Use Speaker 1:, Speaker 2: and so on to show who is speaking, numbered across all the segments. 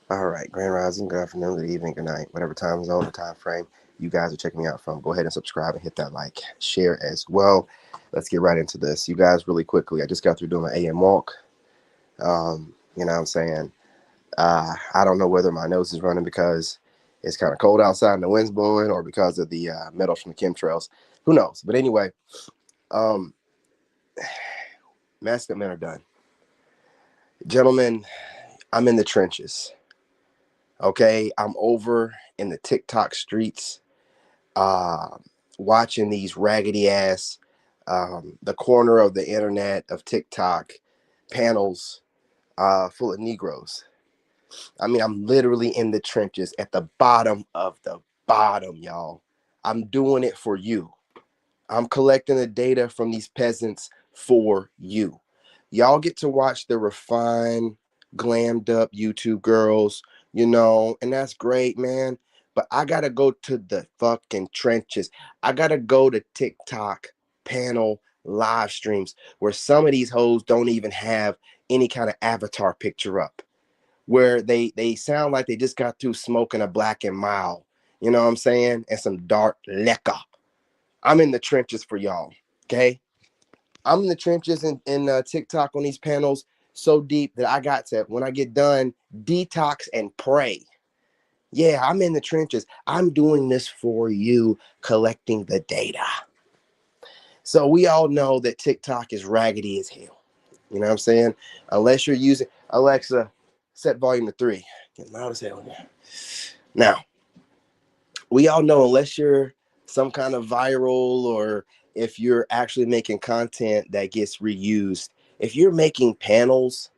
Speaker 1: All right, Grand Rising, good afternoon, good evening, good night, whatever time zone or time frame you guys are checking me out from. Go ahead and subscribe and hit that like, share as well. Let's get right into this. You guys, really quickly, I just got through doing my AM walk. You know what I'm saying? I don't know whether my nose is running because it's kind of cold outside and the wind's blowing or because of the metals from the chemtrails. Who knows? But anyway, um, mascot men are done. Gentlemen, I'm in the trenches. Okay, I'm over in the TikTok streets, uh, watching these raggedy ass, the corner of the internet of TikTok panels full of Negroes. I mean, I'm literally in the trenches at the bottom of the bottom, y'all. I'm doing it for you. I'm collecting the data from these peasants for you. Y'all get to watch the refined, glammed up YouTube girls, and that's great, man. But I gotta go to the fucking trenches. I gotta go to TikTok panel live streams where some of these hoes don't even have any kind of avatar picture up, where they sound like they just got through smoking a black and mild, you know what I'm saying, and some dark liquor. I'm in the trenches for y'all. Okay. I'm in the trenches in TikTok on these panels so deep that I got to, when I get done, detox and pray. Yeah, I'm in the trenches. I'm doing this for you, collecting the data. So we all know that TikTok is raggedy as hell. You know what I'm saying? Unless you're using Alexa, set volume to 3. Getting loud as hell now. Now, we all know, unless you're some kind of viral, or if you're actually making content that gets reused, if you're making panels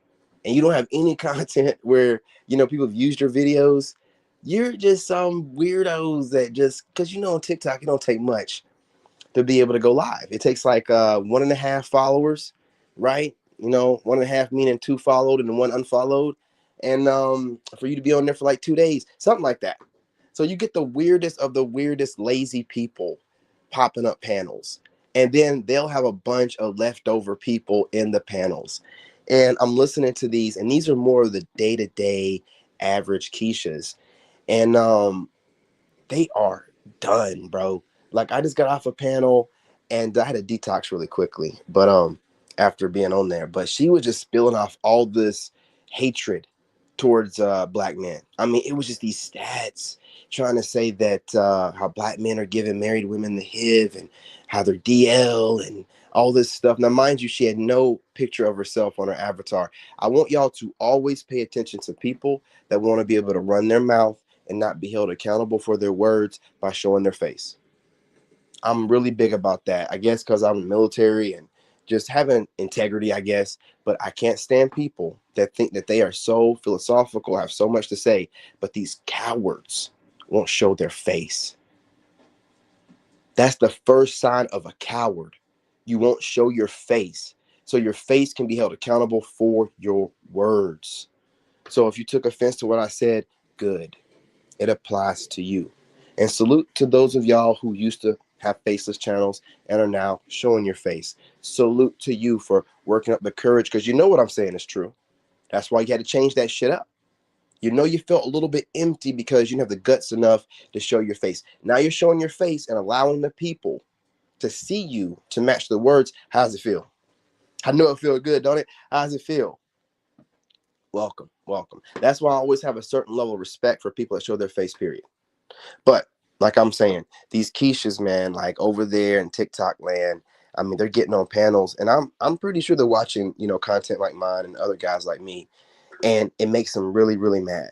Speaker 1: and you don't have any content where people have used your videos, you're just some weirdos that just, because on TikTok it don't take much to be able to go live. It takes like 1.5 followers, right? 1.5 meaning 2 followed and 1 unfollowed, and for you to be on there for like 2 days, something like that. So you get the weirdest of the weirdest lazy people popping up panels. And then they'll have a bunch of leftover people in the panels. And I'm listening to these, and these are more of the day-to-day average Keishas. And they are done, bro. Like, I just got off a panel and I had to detox really quickly, but after being on there. But she was just spilling off all this hatred towards black men. I mean, it was just these stats trying to say that how black men are giving married women the HIV, and how they're DL and all this stuff. Now, mind you, she had no picture of herself on her avatar. I want y'all to always pay attention to people that want to be able to run their mouth and not be held accountable for their words by showing their face. I'm really big about that. I guess because I'm military and just having integrity, I guess. But I can't stand people that think that they are so philosophical, have so much to say, but these cowards won't show their face. That's the first sign of a coward. You won't show your face. So your face can be held accountable for your words. So if you took offense to what I said, good. It applies to you. And salute to those of y'all who used to have faceless channels and are now showing your face. Salute to you for working up the courage, because you know what I'm saying is true. That's why you had to change that shit up. You felt a little bit empty because you didn't have the guts enough to show your face. Now you're showing your face and allowing the people to see you to match the words. How's it feel? I know it feels good, don't it? How's it feel? Welcome, welcome. That's why I always have a certain level of respect for people that show their face, period. But like I'm saying, these Keishas, man, like over there in TikTok land, I mean, they're getting on panels, and I'm pretty sure they're watching, content like mine and other guys like me, and it makes them really, really mad.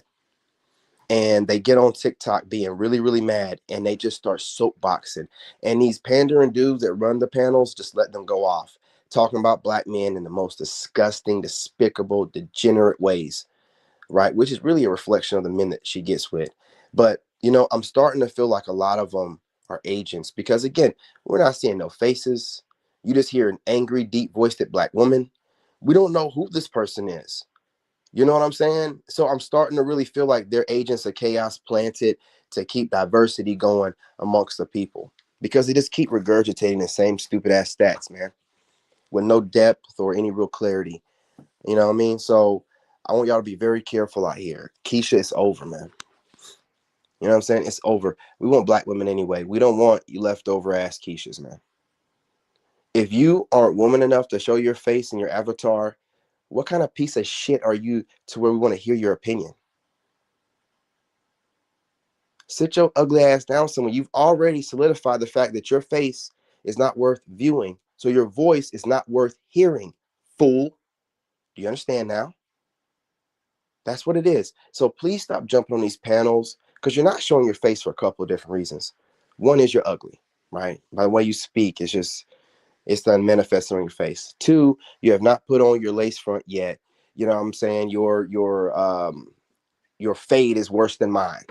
Speaker 1: And they get on TikTok being really, really mad, and they just start soapboxing. And these pandering dudes that run the panels just let them go off, talking about black men in the most disgusting, despicable, degenerate ways, right? Which is really a reflection of the men that she gets with. But, I'm starting to feel like a lot of them are agents, because, again, we're not seeing no faces. You just hear an angry, deep voiced black woman. We don't know who this person is. You know what I'm saying? So I'm starting to really feel like they're agents of chaos planted to keep diversity going amongst the people, because they just keep regurgitating the same stupid ass stats, man, with no depth or any real clarity. You know what I mean? So I want y'all to be very careful out here. Keisha, it's over, man. You know what I'm saying? It's over. We want black women anyway. We don't want you leftover ass Keishas, man. If you aren't woman enough to show your face and your avatar, what kind of piece of shit are you to where we want to hear your opinion? Sit your ugly ass down somewhere. You've already solidified the fact that your face is not worth viewing. So your voice is not worth hearing. Fool. Do you understand now? That's what it is. So please stop jumping on these panels because you're not showing your face for a couple of different reasons. One is you're ugly, right? By the way you speak, it's done manifesting on your face. Two, you have not put on your lace front yet. You know what I'm saying? Your fade is worse than mine.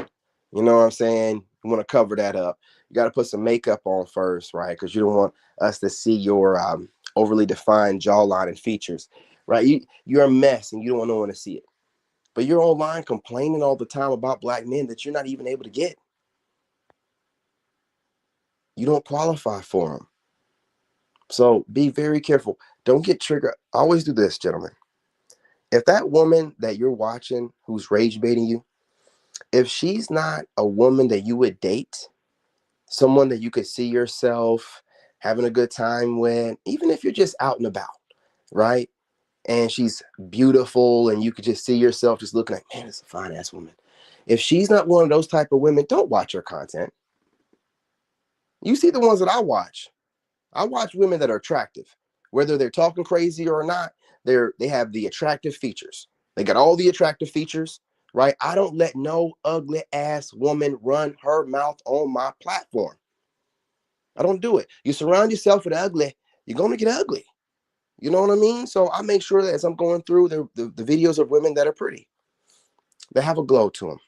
Speaker 1: You know what I'm saying? You want to cover that up. You got to put some makeup on first, right? Because you don't want us to see your overly defined jawline and features, right? You're a mess and you don't want no one to see it. But you're online complaining all the time about black men that you're not even able to get. You don't qualify for them. So be very careful. Don't get triggered. Always do this, gentlemen. If that woman that you're watching who's rage baiting you, if she's not a woman that you would date, someone that you could see yourself having a good time with, even if you're just out and about, right? And she's beautiful and you could just see yourself just looking like, man, it's a fine ass woman. If she's not one of those type of women, don't watch her content. You see the ones that I watch. I watch women that are attractive, whether they're talking crazy or not. They have the attractive features. They got all the attractive features, right? I don't let no ugly ass woman run her mouth on my platform. I don't do it. You surround yourself with ugly, you're gonna get ugly. You know what I mean? So I make sure that as I'm going through the videos of women that are pretty, they have a glow to them.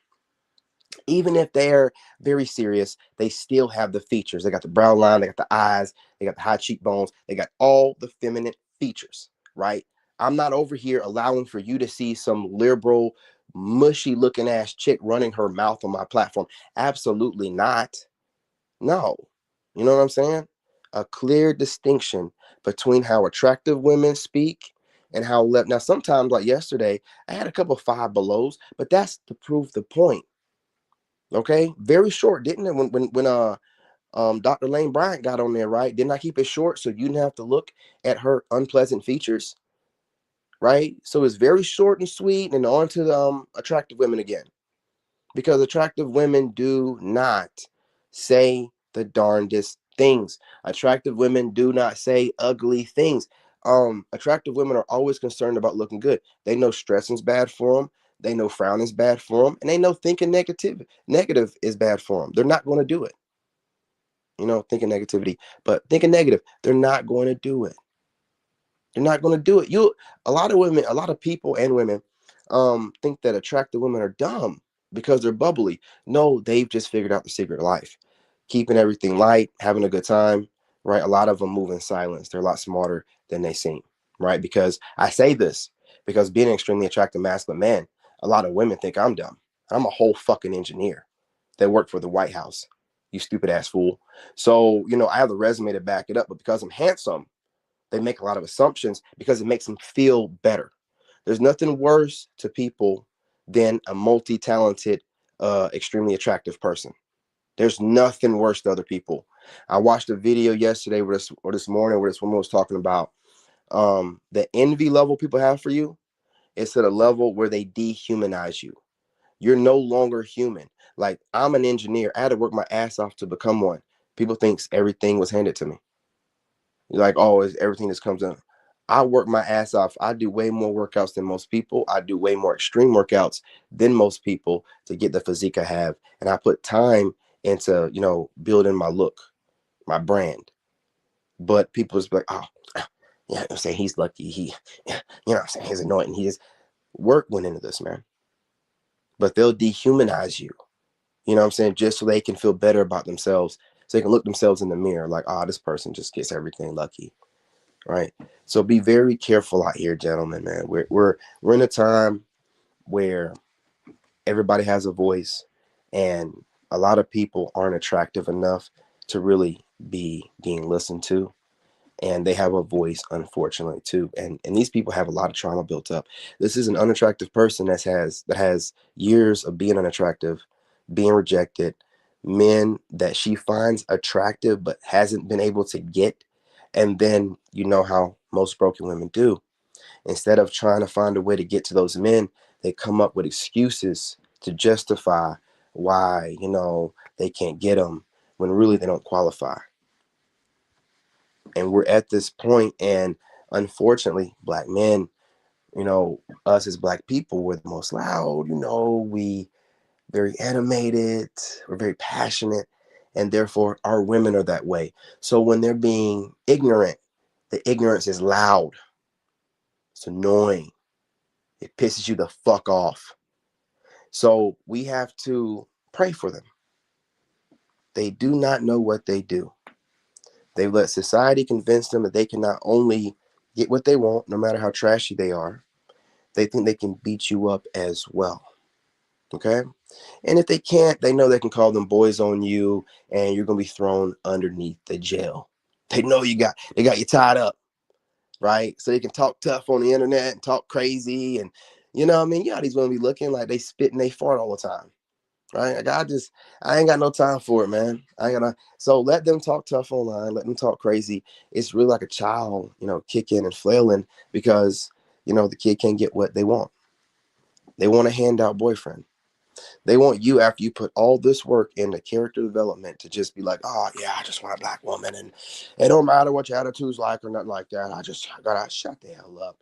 Speaker 1: Even if they're very serious, they still have the features. They got the brown line, they got the eyes, they got the high cheekbones, they got all the feminine features, right? I'm not over here allowing for you to see some liberal, mushy looking ass chick running her mouth on my platform. Absolutely not. No. You know what I'm saying? A clear distinction between how attractive women speak and how left. Now, sometimes, like yesterday, I had a couple of five belows, but that's to prove the point. Okay, very short, didn't it? When Dr. Lane Bryant got on there, right? Didn't I keep it short so you didn't have to look at her unpleasant features, right? So it's very short and sweet, and on to the attractive women again, because attractive women do not say the darndest things. Attractive women do not say ugly things. Attractive women are always concerned about looking good. They know stressing's bad for them. They know frowning's bad for them, and they know thinking negative is bad for them. They're not going to do it. You know, thinking negativity, but thinking negative, they're not going to do it. They're not going to do it. A lot of women, a lot of people and women think that attractive women are dumb because they're bubbly. No, they've just figured out the secret of life. Keeping everything light, having a good time, right? A lot of them move in silence. They're a lot smarter than they seem, right? Because I say this because being an extremely attractive masculine man, a lot of women think I'm dumb. I'm a whole fucking engineer that worked for the White House. You stupid ass fool. So, you know, I have the resume to back it up, but because I'm handsome, they make a lot of assumptions because it makes them feel better. There's nothing worse to people than a multi-talented, extremely attractive person. There's nothing worse to other people. I watched a video yesterday or this morning where this woman was talking about the envy level people have for you. It's at a level where they dehumanize you. You're no longer human. Like, I'm an engineer. I had to work my ass off to become one. People thinks everything was handed to me. You're like, oh, it's everything that comes in. I work my ass off. I do way more workouts than most people. I do way more extreme workouts than most people to get the physique I have. And I put time into, you know, building my look, my brand. But people just be like, oh, yeah, I'm saying he's lucky. You know, I'm saying he's annoying. He just work went into this, man. But they'll dehumanize you. You know what I'm saying? Just so they can feel better about themselves. So they can look themselves in the mirror like, oh, this person just gets everything lucky. Right. So be very careful out here, gentlemen, man. We're in a time where everybody has a voice and a lot of people aren't attractive enough to really be being listened to. and they have a voice, unfortunately, too. And these people have a lot of trauma built up. This is an unattractive person that has years of being unattractive, being rejected, men that she finds attractive but hasn't been able to get. And then you know how most broken women do. Instead of trying to find a way to get to those men, they come up with excuses to justify why, they can't get them when really they don't qualify. And we're at this point, and unfortunately, black men, us as black people, we're the most loud, we very animated, we're very passionate, and therefore our women are that way. So when they're being ignorant, the ignorance is loud. It's annoying. It pisses you the fuck off. So we have to pray for them. They do not know what they do. They let society convince them that they can not only get what they want, no matter how trashy they are, they think they can beat you up as well. Okay? And if they can't, they know they can call them boys on you and you're going to be thrown underneath the jail. They know they got you tied up, right? So they can talk tough on the internet and talk crazy. And, what I mean? You know how these women be looking like they spit and they fart all the time. Right? Like I ain't got no time for it, man. I ain't got no. So let them talk tough online. Let them talk crazy. It's really like a child, kicking and flailing because, the kid can't get what they want. They want a handout boyfriend. They want you, after you put all this work into character development, to just be like, oh yeah, I just want a black woman, and it don't matter what your attitude's like or nothing like that. I gotta shut the hell up.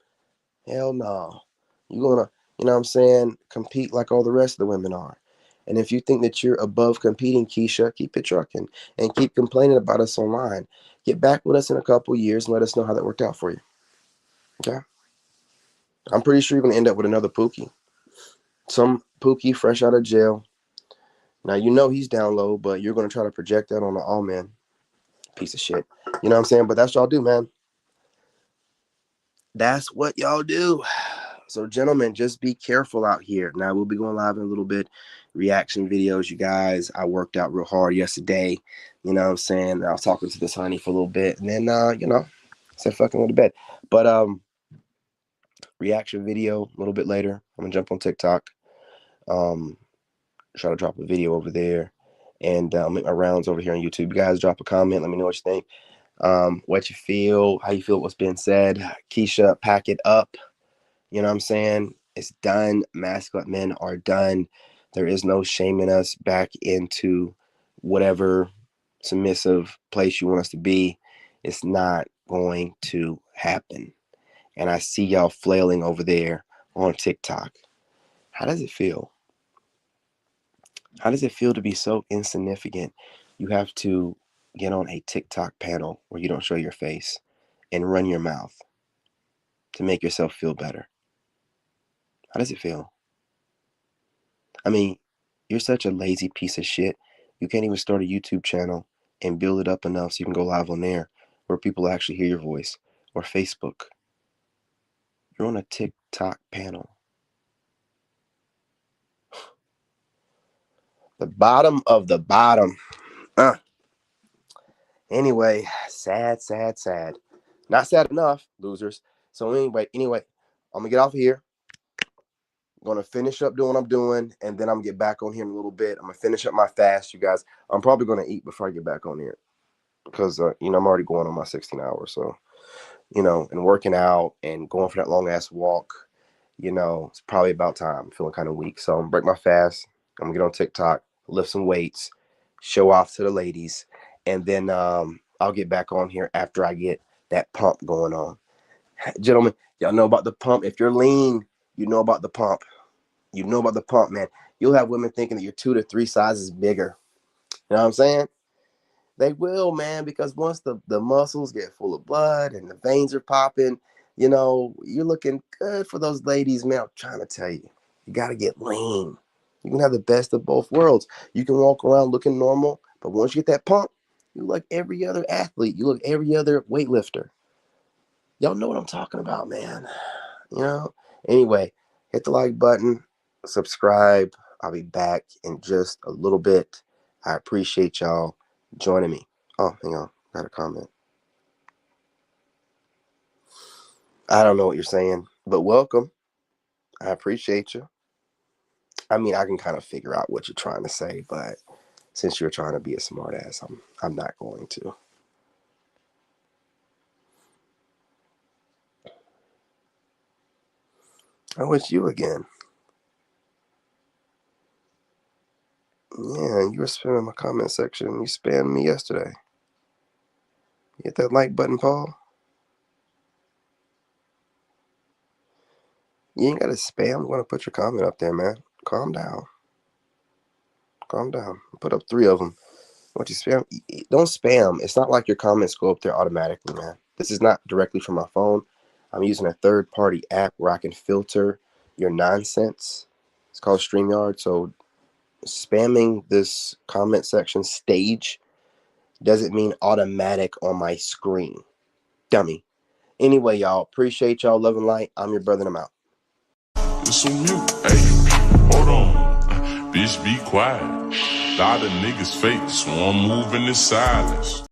Speaker 1: Hell no. You're gonna, what I'm saying, compete like all the rest of the women are. And if you think that you're above competing, Keisha, keep it trucking and keep complaining about us online. Get back with us in a couple years and let us know how that worked out for you. Okay? I'm pretty sure you're gonna end up with another Pookie. Some Pookie fresh out of jail. Now you know he's down low, but you're gonna try to project that on the all man. Piece of shit. You know what I'm saying? But that's what y'all do, man. That's what y'all do. So, gentlemen, just be careful out here. Now, we'll be going live in a little bit. Reaction videos, you guys. I worked out real hard yesterday. You know what I'm saying? I was talking to this honey for a little bit. And then, said fucking went to bed. But reaction video a little bit later. I'm going to jump on TikTok. Try to drop a video over there. And make my rounds over here on YouTube. You guys drop a comment. Let me know what you think. What you feel. How you feel what's being said. Keisha, pack it up. You know what I'm saying? It's done. Masculine men are done. There is no shaming us back into whatever submissive place you want us to be. It's not going to happen. And I see y'all flailing over there on TikTok. How does it feel? How does it feel to be so insignificant? You have to get on a TikTok panel where you don't show your face and run your mouth to make yourself feel better. How does it feel? I mean, you're such a lazy piece of shit. You can't even start a YouTube channel and build it up enough so you can go live on there where people actually hear your voice. Or Facebook. You're on a TikTok panel. The bottom of the bottom. Anyway, sad, sad, sad. Not sad enough, losers. So anyway, I'm gonna get off of here. I'm gonna finish up doing what I'm doing, and then I'm gonna get back on here in a little bit. I'm gonna finish up my fast, you guys. I'm probably gonna eat before I get back on here because I'm already going on my 16 hours. So and working out and going for that long ass walk, it's probably about time. I'm feeling kind of weak, so I'm gonna break my fast. I'm gonna get on TikTok, lift some weights, show off to the ladies, and then I'll get back on here after I get that pump going on. Gentlemen, y'all know about the pump. If you're lean, you know about the pump. You know about the pump, man. You'll have women thinking that you're 2 to 3 sizes bigger. You know what I'm saying? They will, man, because once the muscles get full of blood and the veins are popping, you're looking good for those ladies, man. I'm trying to tell you, you got to get lean. You can have the best of both worlds. You can walk around looking normal, but once you get that pump, you look like every other athlete. You look like every other weightlifter. Y'all know what I'm talking about, man. You know? Anyway, hit the like button, subscribe. I'll be back in just a little bit. I appreciate y'all joining me. Oh, hang on. Got a comment. I don't know what you're saying, but welcome. I appreciate you. I mean, I can kind of figure out what you're trying to say, but since you're trying to be a smart ass, I'm not going to. Oh, it's you again. Yeah, you were spamming my comment section. You spammed me yesterday. You hit that like button, Paul? You ain't got to spam. I'm going to put your comment up there, man. Calm down. Calm down. Put up 3 of them. What you spam? Don't spam. It's not like your comments go up there automatically, man. This is not directly from my phone. I'm using a third-party app where I can filter your nonsense. It's called StreamYard. So spamming this comment section stage doesn't mean automatic on my screen. Dummy. Anyway, y'all, appreciate y'all. Love and light. I'm your brother, and I'm out.
Speaker 2: It's on mute. Hey, hold on. Bitch, be quiet. Lot of niggas fake, so I'm moving in silence.